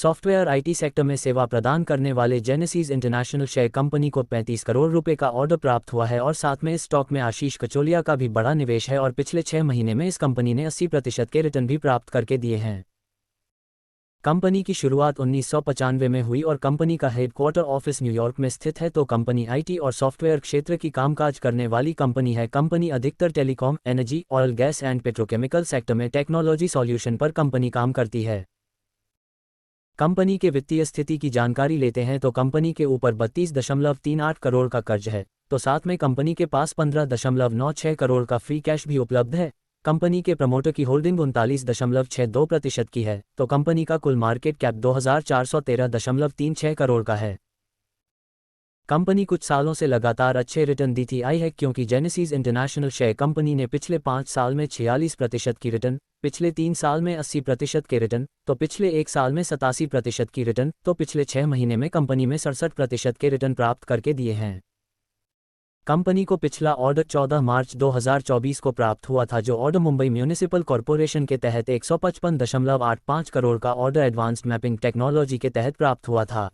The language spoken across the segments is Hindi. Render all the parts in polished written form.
सॉफ्टवेयर आईटी सेक्टर में सेवा प्रदान करने वाले जेनेसिस इंटरनेशनल शेयर कंपनी को 35 करोड़ रुपए का ऑर्डर प्राप्त हुआ है और साथ में इस स्टॉक में आशीष कचोलिया का भी बड़ा निवेश है और पिछले 6 महीने में इस कंपनी ने 80% के रिटर्न भी प्राप्त करके दिए हैं। कंपनी की शुरुआत 1995 में हुई और कंपनी का हेडक्वार्टर ऑफिस न्यूयॉर्क में स्थित है। तो कंपनी आईटी और सॉफ्टवेयर क्षेत्र की कामकाज करने वाली कंपनी है। कंपनी अधिकतर telecom, energy, oil gas and petrochemical sector में टेक्नोलॉजी सॉल्यूशन पर कंपनी काम करती है। कंपनी के वित्तीय स्थिति की जानकारी लेते हैं तो कंपनी के ऊपर 32.38 करोड़ का कर्ज है, तो साथ में कंपनी के पास 15.96 करोड़ का फ्री कैश भी उपलब्ध है। कंपनी के प्रमोटर की होल्डिंग 39.62% की है, तो कंपनी का कुल मार्केट कैप 2413.36 करोड़ का है। कंपनी कुछ सालों से लगातार अच्छे रिटर्न देती आई है क्योंकि जेनेसिस इंटरनेशनल शेयर कंपनी ने पिछले 5 साल में 46% की रिटर्न, पिछले 3 साल में 80% के रिटर्न, तो पिछले 1 साल में 87% की रिटर्न, तो पिछले 6 महीने में कंपनी में 67% के रिटर्न प्राप्त करके दिए हैं। कंपनी को पिछला ऑर्डर 14 मार्च 2024 को प्राप्त हुआ था, जो ऑर्डर मुंबई म्यूनिसिपल कॉरपोरेशन के तहत 155.85 करोड़ का ऑर्डर एडवांस्ड मैपिंग टेक्नोलॉजी के तहत प्राप्त हुआ था।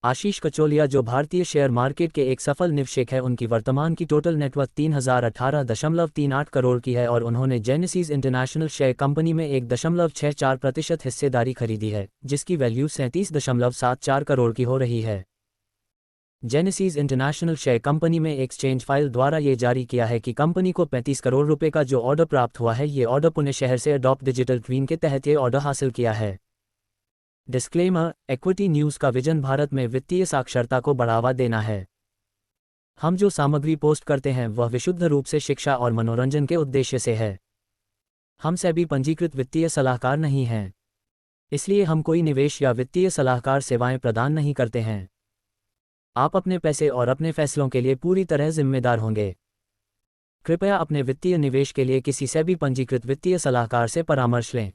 आशीष कचोलिया, जो भारतीय शेयर मार्केट के एक सफल निवेशक है, उनकी वर्तमान की टोटल नेटवर्थ 3018.38 करोड़ की है और उन्होंने जेनेसिस इंटरनेशनल शेयर कंपनी में 1.64% हिस्सेदारी खरीदी है, जिसकी वैल्यू 37.74 करोड़ की हो रही है। जेनेसिस इंटरनेशनल शेयर कंपनी में एक्सचेंज फाइल द्वारा ये जारी किया है कि कंपनी को 35 करोड़ रुपए का जो ऑर्डर प्राप्त हुआ है, ये ऑर्डर पुणे शहर से अडॉप्ट डिजिटल ट्वीन के तहत ये ऑर्डर हासिल किया है। डिस्क्लेमर: इक्विटी न्यूज़ का विजन भारत में वित्तीय साक्षरता को बढ़ावा देना है। हम जो सामग्री पोस्ट करते हैं वह विशुद्ध रूप से शिक्षा और मनोरंजन के उद्देश्य से है। हम सेबी पंजीकृत वित्तीय सलाहकार नहीं हैं, इसलिए हम कोई निवेश या वित्तीय सलाहकार सेवाएं प्रदान नहीं करते हैं। आप अपने पैसे और अपने फैसलों के लिए पूरी तरह जिम्मेदार होंगे। कृपया अपने वित्तीय निवेश के लिए किसी सेबी पंजीकृत वित्तीय सलाहकार से परामर्श लें।